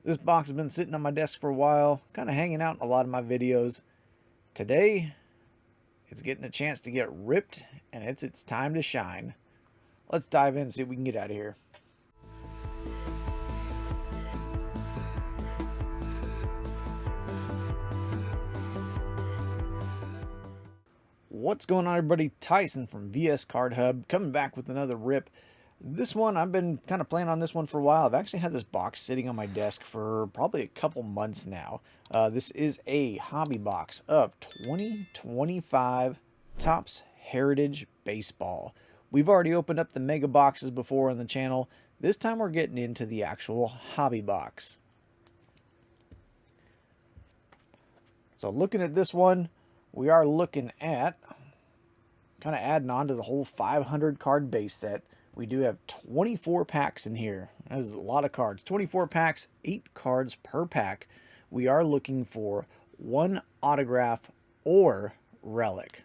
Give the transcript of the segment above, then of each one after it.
This box has been sitting on my desk for a while, kind of hanging out in a lot of my videos. Today, it's getting a chance to get ripped, and it's its time to shine. Let's dive in and see what we can get out of here. What's going on, everybody? Tyson from VS Card Hub coming back with another rip. This one, I've been kind of playing on this one for a while. I've actually had this box sitting on my desk for probably a couple months now. This is a hobby box of 2025 Topps Heritage Baseball. We've already opened up the mega boxes before on the channel. This time we're getting into the actual hobby box. So looking at this one, we are looking at kind of adding on to the whole 500 card base set. We do have 24 packs in here. That is a lot of cards. 24 packs, 8 cards per pack. We are looking for one autograph or relic.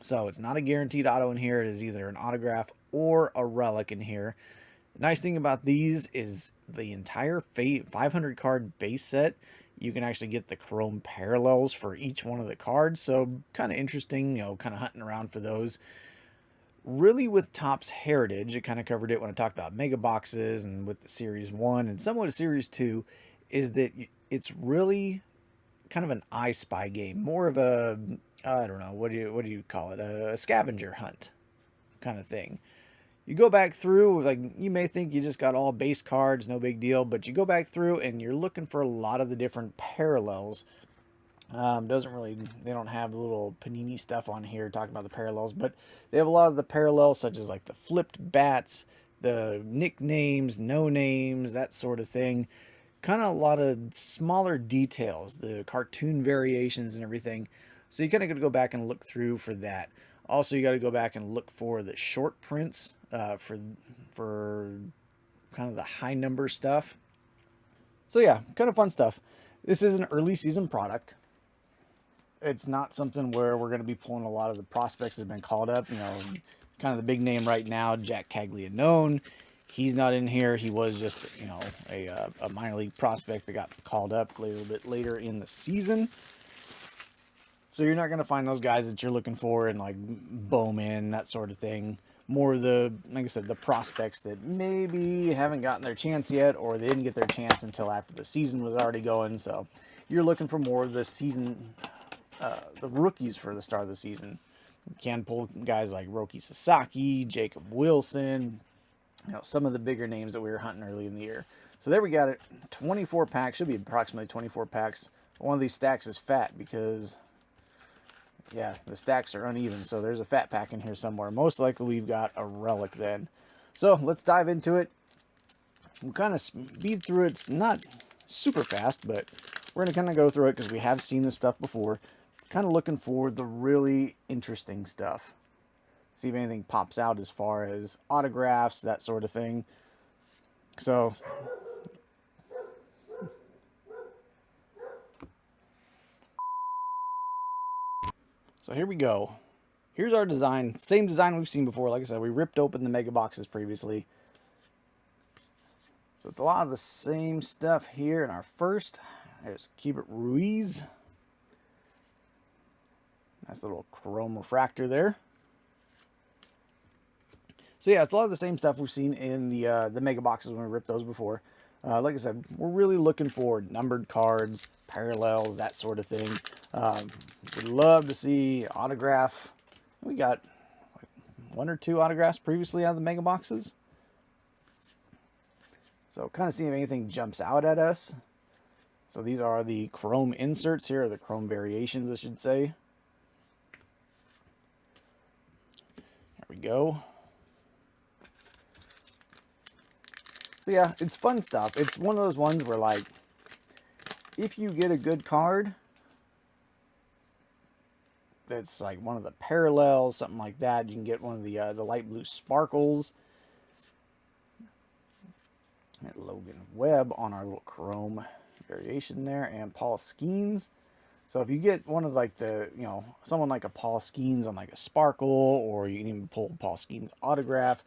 So it's not a guaranteed auto in here. It is either an autograph or a relic in here. The nice thing about these is the entire 500 card base set. You can actually get the chrome parallels for each one of the cards. So kind of interesting, kind of hunting around for those. Really, with Topps Heritage, I kind of covered it when I talked about mega boxes and with the Series 1 and somewhat of Series 2, is that it's really kind of an I Spy game. More of a, I don't know, what do you call it? A scavenger hunt kind of thing. You go back through, like, you may think you just got all base cards, no big deal, but you go back through and you're looking for a lot of the different parallels. They don't have little panini stuff on here talking about the parallels, but they have a lot of the parallels, such as like the flipped bats, the nicknames, no names, that sort of thing. Kind of a lot of smaller details, the cartoon variations and everything. So you kind of got to go back and look through for that. Also, you got to go back and look for the short prints for kind of the high number stuff. So yeah, kind of fun stuff. This is an early season product. It's not something where we're going to be pulling a lot of the prospects that have been called up. Kind of the big name right now, Jack Caglianone. He's not in here. He was just, a minor league prospect that got called up a little bit later in the season. So you're not going to find those guys that you're looking for in like Bowman, that sort of thing. More the, like I said, the prospects that maybe haven't gotten their chance yet, or they didn't get their chance until after the season was already going. So you're looking for more of the season, the rookies for the start of the season. You can pull guys like Roki Sasaki, Jacob Wilson, some of the bigger names that we were hunting early in the year. So there we got it. 24 packs, should be approximately 24 packs. One of these stacks is fat because, yeah, the stacks are uneven. So there's a fat pack in here somewhere. Most likely we've got a relic then. So let's dive into it. We'll kind of speed through it. It's not super fast, but we're going to kind of go through it because we have seen this stuff before. Kind of looking for the really interesting stuff. See if anything pops out as far as autographs, that sort of thing. So here we go. Here's our design. Same design we've seen before. Like I said, we ripped open the mega boxes previously. So it's a lot of the same stuff here in our first. There's Keibert Ruiz. Nice little chrome refractor there. So yeah, it's a lot of the same stuff we've seen in the mega boxes when we ripped those before. Like I said, we're really looking for numbered cards, parallels, that sort of thing. We'd love to see autograph. We got like 1 or 2 autographs previously out of the mega boxes. So kind of see if anything jumps out at us. So these are the chrome inserts here, or the chrome variations, I should say. There we go. So yeah, it's fun stuff. It's one of those ones where, like, if you get a good card that's like one of the parallels, something like that, you can get one of the light blue sparkles. And Logan Webb on our little chrome variation there, and Paul Skeens. So if you get one of like the, someone like a Paul Skeens on like a sparkle, or you can even pull Paul Skeens autograph,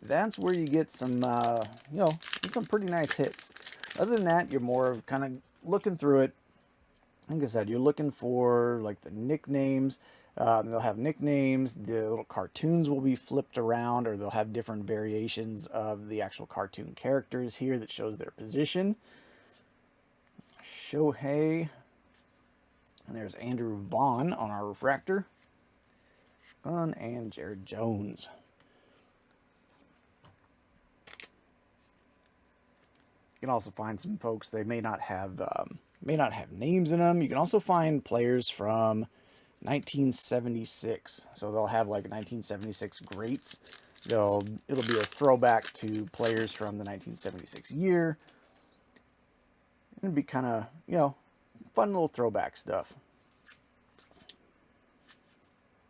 that's where you get some, some pretty nice hits. Other than that, you're more of kind of looking through it. Like I said, you're looking for like the nicknames. They'll have nicknames. The little cartoons will be flipped around, or they'll have different variations of the actual cartoon characters here that shows their position. Shohei. And there's Andrew Vaughn on our refractor. And Jared Jones. You can also find some folks, they may not have names in them. You can also find players from 1976. So they'll have like 1976 greats. It'll be a throwback to players from the 1976 year. It'll be kind of, you know, fun little throwback stuff.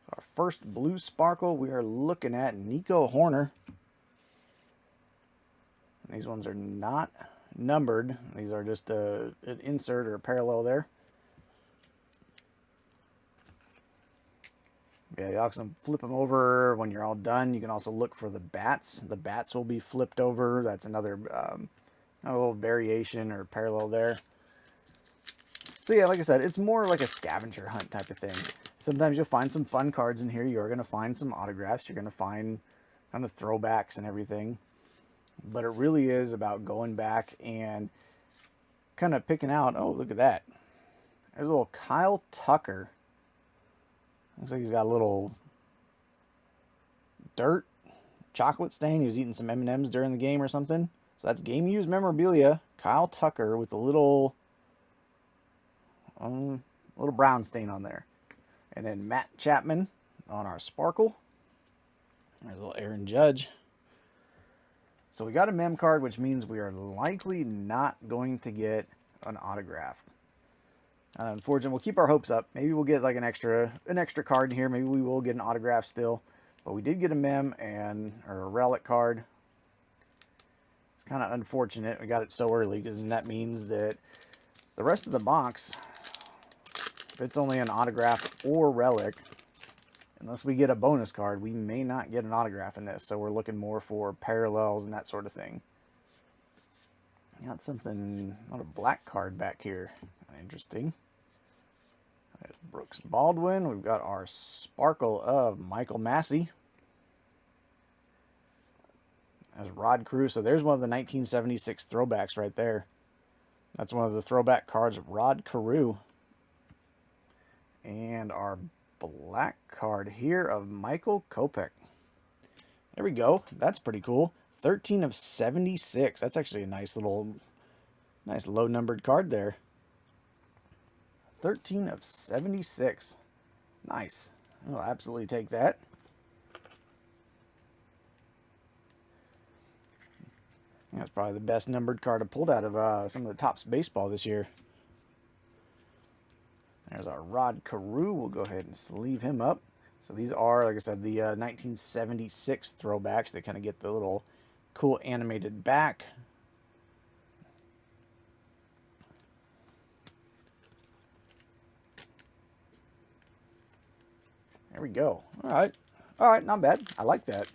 Our first blue sparkle, we are looking at Nico Horner. These ones are not numbered. These are just an insert or a parallel there. Yeah, you also flip them over when you're all done. You can also look for the bats. The bats will be flipped over. That's another a little variation or parallel there. So yeah, like I said, it's more like a scavenger hunt type of thing. Sometimes you'll find some fun cards in here. You're going to find some autographs. You're going to find kind of throwbacks and everything. But it really is about going back and kind of picking out, oh, look at that. There's a little Kyle Tucker. Looks like he's got a little dirt chocolate stain. He was eating some M&Ms during the game or something. So that's game used memorabilia. Kyle Tucker with a little brown stain on there. And then Matt Chapman on our sparkle. There's a little Aaron Judge. So we got a mem card, which means we are likely not going to get an autograph. Unfortunately, we'll keep our hopes up. Maybe we'll get like an extra card in here. Maybe we will get an autograph still. But we did get a mem or a relic card. It's kind of unfortunate we got it so early, because then that means that the rest of the box, if it's only an autograph or relic, unless we get a bonus card, we may not get an autograph in this. So we're looking more for parallels and that sort of thing. Got something, not a black card back here. Interesting. There's Brooks Baldwin. We've got our sparkle of Michael Massey. As Rod Carew. So there's one of the 1976 throwbacks right there. That's one of the throwback cards, Rod Carew. And our black card here of Michael Kopech. There we go. That's pretty cool. 13 of 76. That's actually a nice low numbered card there. 13 of 76. Nice. I'll absolutely take that. That's probably the best numbered card I pulled out of some of the Topps baseball this year. There's our Rod Carew. We'll go ahead and sleeve him up. So these are, like I said, the 1976 throwbacks. They kind of get the little cool animated back. There we go. All right, not bad. I like that.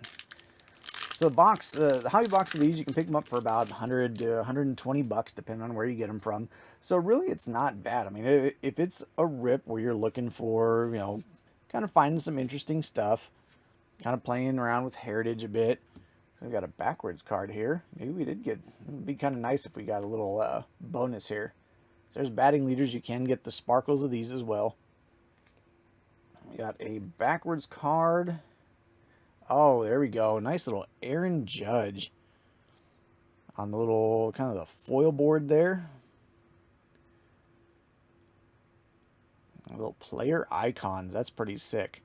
So the hobby box of these, you can pick them up for about 100 to 120 bucks, depending on where you get them from. So really, it's not bad. I mean, if it's a rip where you're looking for, you know, kind of finding some interesting stuff, kind of playing around with heritage a bit. So we got a backwards card here. Maybe we did get, it would be kind of nice if we got a little bonus here. So there's batting leaders. You can get the sparkles of these as well. We got a backwards card. Oh, there we go. Nice little Aaron Judge on the little kind of the foil board there. A little player icons. That's pretty sick.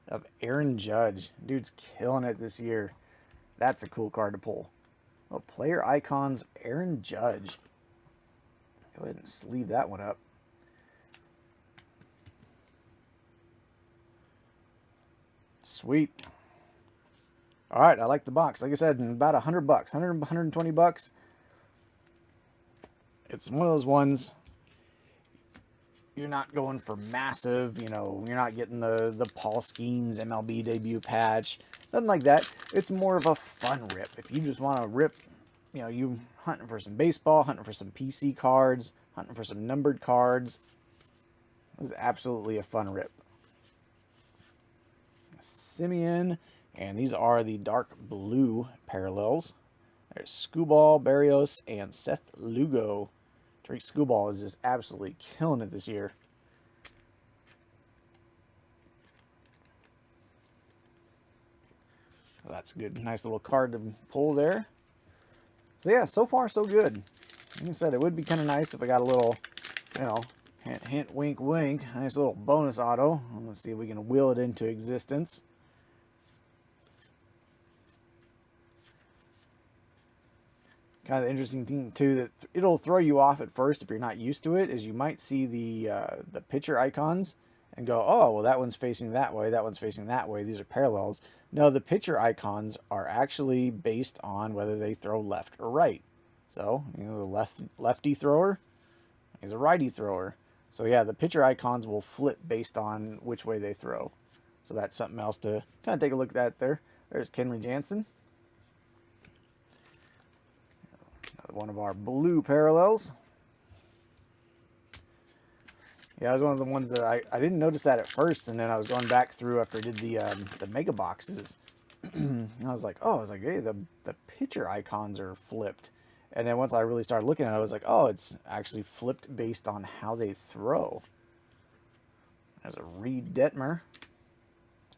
Of Aaron Judge. Dude's killing it this year. That's a cool card to pull. Little player icons, Aaron Judge. Go ahead and sleeve that one up. Sweet. All right, I like the box. Like I said, about 100 bucks, 120 bucks. It's one of those ones, you're not going for massive, you know, you're not getting the Paul Skeens MLB debut patch, nothing like that. It's more of a fun rip. If you just want to rip, you know, you hunting for some baseball, hunting for some PC cards, hunting for some numbered cards. This is absolutely a fun rip. Simeon, and these are the dark blue parallels. There's Scooball, Barrios, and Seth Lugo. Tariq Scooball is just absolutely killing it this year. Well, that's a good, nice little card to pull there. So yeah, so far so good. Like I said, it would be kind of nice if I got a little, you know, hint, hint, wink, wink. Nice little bonus auto. Let's see if we can will it into existence. Kind of the interesting thing too that it'll throw you off at first if you're not used to it is you might see the picture icons and go, oh, well, that one's facing that way, that one's facing that way. These are parallels. No, the picture icons are actually based on whether they throw left or right. So, you know, the lefty thrower is a righty thrower. So yeah, the picture icons will flip based on which way they throw. So that's something else to kind of take a look at there. There's Kenley Jansen. One of our blue parallels. Yeah, it was one of the ones that I didn't notice that at first, and then I was going back through after I did the mega boxes, and I was like, hey, the picture icons are flipped. And then once I really started looking at it, I was like, oh, it's actually flipped based on how they throw. There's a Reed Detmer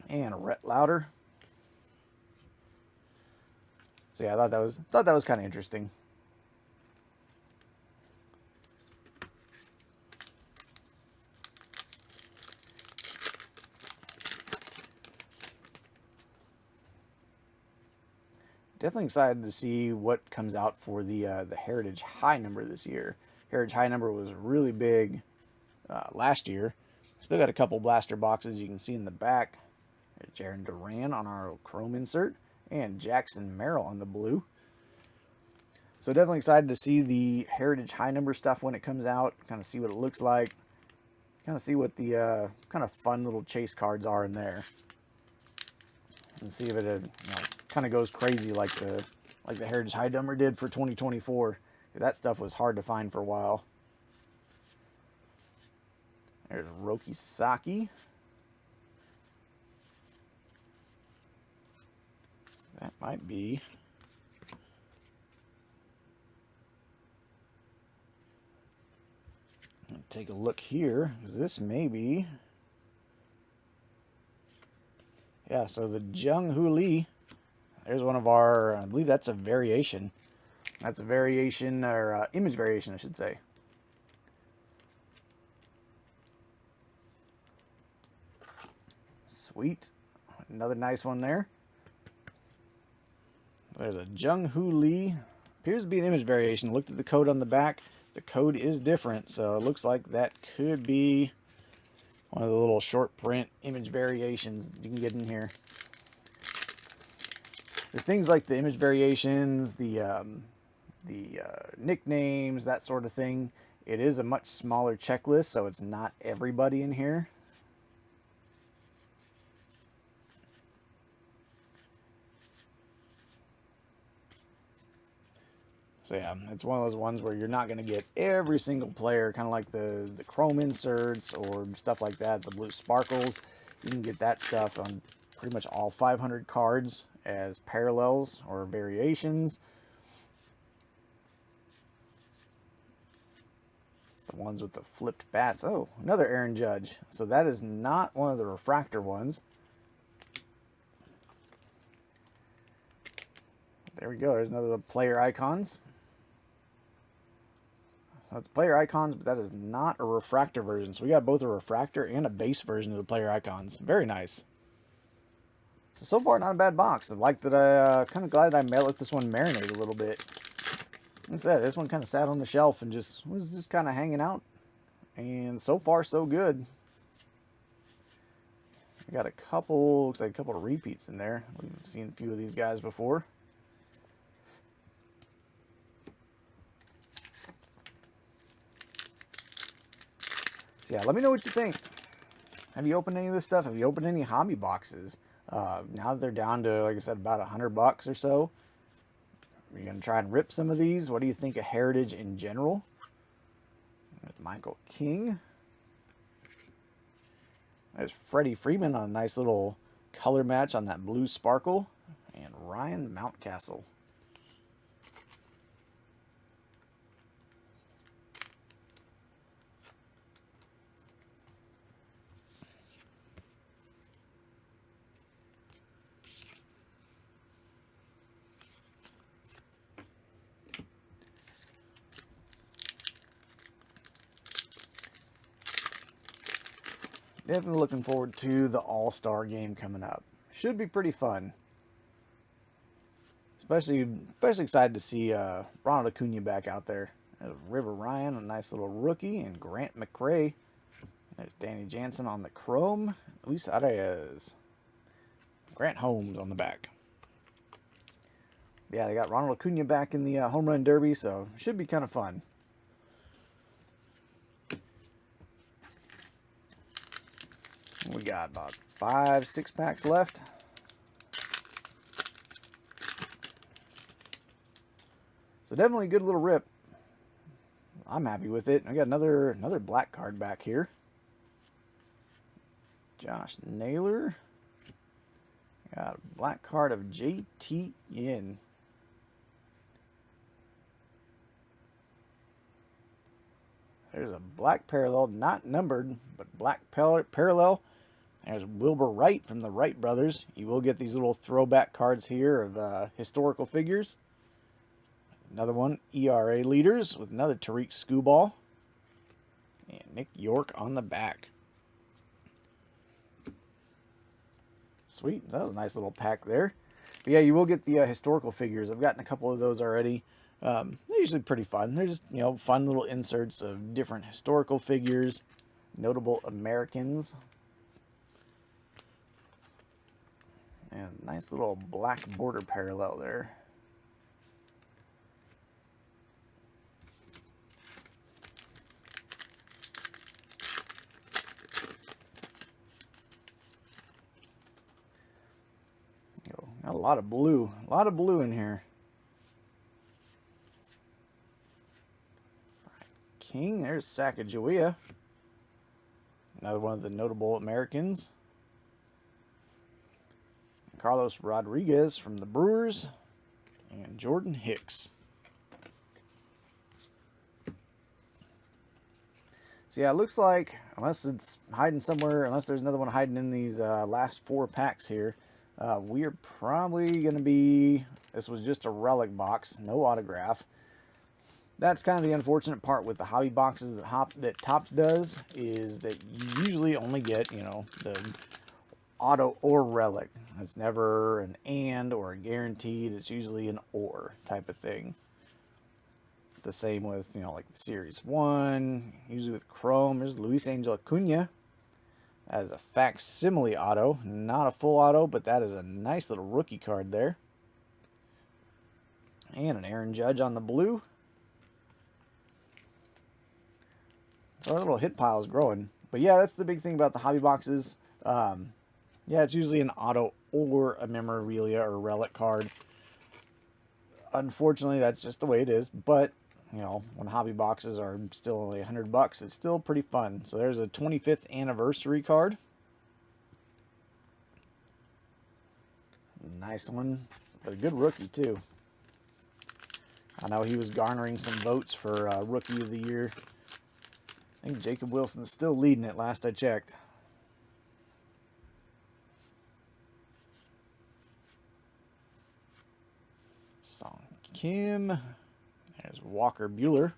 and a Rhett Lauder. So yeah, I thought that was kind of interesting. Definitely excited to see what comes out for the Heritage High number this year. Heritage High number was really big last year. Still got a couple blaster boxes you can see in the back. There's Jaron Duran on our chrome insert and Jackson Merrill on the blue. So definitely excited to see the Heritage High number stuff when it comes out. Kind of see what it looks like. Kind of see what the kind of fun little chase cards are in there. And see if it kind of goes crazy like the Heritage High number did for 2024. That stuff was hard to find for a while. There's Roki Sasaki. That might be. Take a look here, because this may be. Yeah, so the Jung Hoo Lee, there's one of our, I believe that's a variation. That's a variation, or image variation, I should say. Sweet. Another nice one there. There's a Jung Hoo Lee. Appears to be an image variation. Looked at the code on the back. The code is different, so it looks like that could be one of the little short print image variations you can get in here. The things like the image variations, the nicknames, that sort of thing, it is a much smaller checklist, so it's not everybody in here. So yeah, it's one of those ones where you're not going to get every single player, kind of like the chrome inserts or stuff like that, the blue sparkles. You can get that stuff on pretty much all 500 cards as parallels or variations. The ones with the flipped bats. Oh, another Aaron Judge. So that is not one of the refractor ones. There we go. There's another player icons. So it's player icons, but that is not a refractor version. So we got both a refractor and a base version of the player icons. Very nice. So far, not a bad box. I like that. Kind of glad I let this one marinate a little bit. Like I said, this one kind of sat on the shelf and was just kind of hanging out. And so far, so good. We got a couple, looks like a couple of repeats in there. We've seen a few of these guys before. So yeah, let me know what you think. Have you opened any of this stuff? Have you opened any hobby boxes? Now that they're down to, like I said, about $100 or so, Are you going to try and rip some of these? What do you think of Heritage in general? With Michael King. There's Freddie Freeman on a nice little color match on that blue sparkle. And Ryan Mountcastle. Definitely looking forward to the All-Star game coming up. Should be pretty fun. Especially excited to see Ronald Acuna back out there. There's River Ryan, a nice little rookie, and Grant McRae. There's Danny Jansen on the chrome. Luis Arias. Grant Holmes on the back. Yeah, they got Ronald Acuna back in the home run derby, so should be kind of fun. We got about 5-6 packs left. So definitely a good little rip. I'm happy with it. I got another black card back here. Josh Naylor. Got a black card of JT Yin. There's a black parallel, not numbered, but black parallel. There's Wilbur Wright from the Wright brothers. You will get these little throwback cards here of historical figures. Another one, ERA leaders with another Tariq Skubal. And Nick York on the back. Sweet, that was a nice little pack there. But yeah, you will get the historical figures. I've gotten a couple of those already. They're usually pretty fun. They're just, fun little inserts of different historical figures, notable Americans. And nice little black border parallel there. Got a lot of blue in here. King, there's Sacagawea. Another one of the notable Americans. Carlos Rodriguez from the Brewers. And Jordan Hicks. So yeah, it looks like, unless it's hiding somewhere, unless there's another one hiding in these last 4 packs here, we are probably going to be, this was just a relic box, no autograph. That's kind of the unfortunate part with the hobby boxes that Topps does, is that you usually only get, the auto or relic. It's never an and or a guaranteed. It's usually an or type of thing. It's the same with, like the Series 1, usually with Chrome. There's Luis Angel Acuna as a facsimile auto. Not a full auto, but that is a nice little rookie card there. And an Aaron Judge on the blue. So our little hit pile is growing. But yeah, that's the big thing about the hobby boxes. Yeah, it's usually an auto or a memorabilia or relic card. Unfortunately, that's just the way it is. But, when hobby boxes are still only $100, it's still pretty fun. So there's a 25th anniversary card. Nice one. But a good rookie, too. I know he was garnering some votes for Rookie of the Year. I think Jacob Wilson's still leading it last I checked. Song Kim. There's Walker Buehler.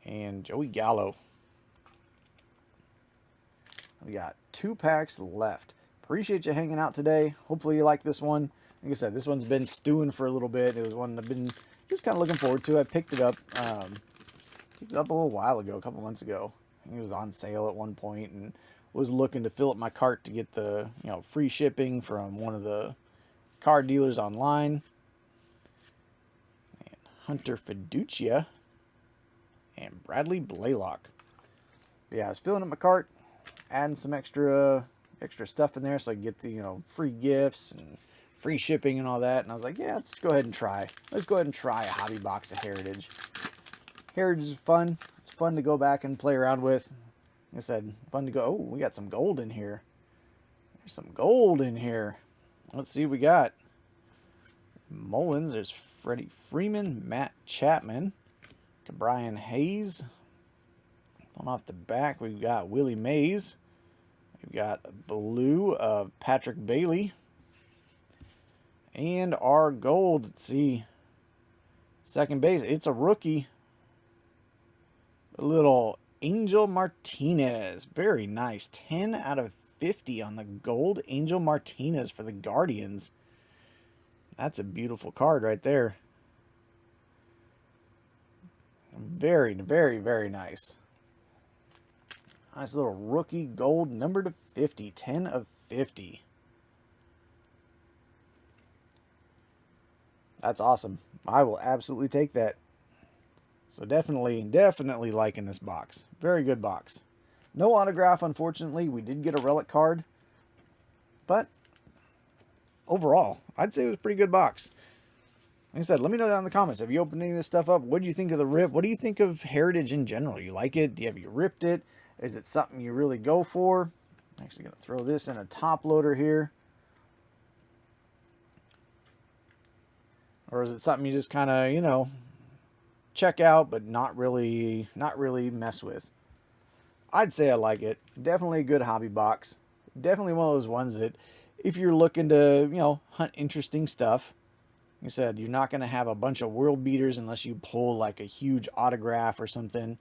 And Joey Gallo. We got 2 packs left. Appreciate you hanging out today. Hopefully you like this one. Like I said, this one's been stewing for a little bit. It was one I've been just kind of looking forward to. I picked it up a little while ago, a couple months ago. I think it was on sale at one point, and was looking to fill up my cart to get the free shipping from one of the card dealers online. And Hunter Fiducia and Bradley Blaylock. But yeah, I was filling up my cart, adding some extra stuff in there so I could get the free gifts and free shipping and all that. And I was like, yeah, let's go ahead and try. Let's go ahead and try a hobby box of Heritage. Heritage is fun. It's fun to go back and play around with. Like I said, fun to go. Oh, we got some gold in here. There's some gold in here. Let's see what we got. Mullins. There's Freddie Freeman, Matt Chapman, Brian Hayes. On off the back, we've got Willie Mays. We've got blue of Patrick Bailey. And our gold, let's see, second base. It's a rookie. A little Angel Martinez. Very nice. 10 out of 50 on the gold Angel Martinez for the Guardians. That's a beautiful card right there. Very, very, very nice. Nice little rookie gold, number to 50. 10 of 50. That's awesome. I will absolutely take that. So definitely liking this box. Very good box. No autograph, unfortunately. We did get a relic card. But overall, I'd say it was a pretty good box. Like I said, let me know down in the comments. Have you opened any of this stuff up? What do you think of the rip? What do you think of Heritage in general? You like it? Have you ripped it? Is it something you really go for? I'm actually going to throw this in a top loader here. Or is it something you just kind of, you know, check out, but not really mess with? I'd say I like it. Definitely a good hobby box. Definitely one of those ones that if you're looking to, you know, hunt interesting stuff, like I said, you're not going to have a bunch of world beaters unless you pull like a huge autograph or something.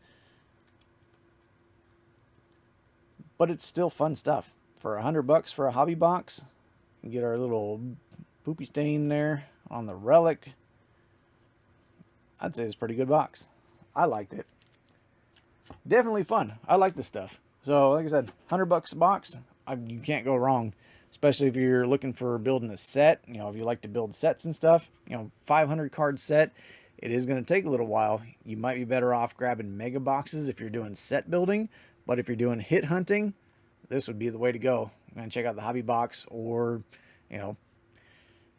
But it's still fun stuff. For $100 for a hobby box, you get our little poopy stain there on the relic. I'd say it's a pretty good box. I liked it. Definitely fun. I like this stuff. So, like I said, $100 a box. You can't go wrong. Especially if you're looking for building a set. You know, if you like to build sets and stuff. You know, 500 card set. It is going to take a little while. You might be better off grabbing mega boxes if you're doing set building. But if you're doing hit hunting, this would be the way to go. And check out the hobby box, or, you know,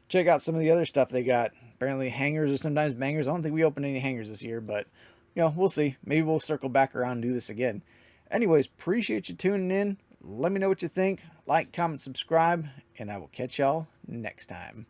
check out some of the other stuff they got. Apparently hangers or sometimes bangers. I don't think we opened any hangers this year, but, you know, we'll see. Maybe we'll circle back around and do this again. Anyways, appreciate you tuning in. Let me know what you think. Like, comment, subscribe, and I will catch y'all next time.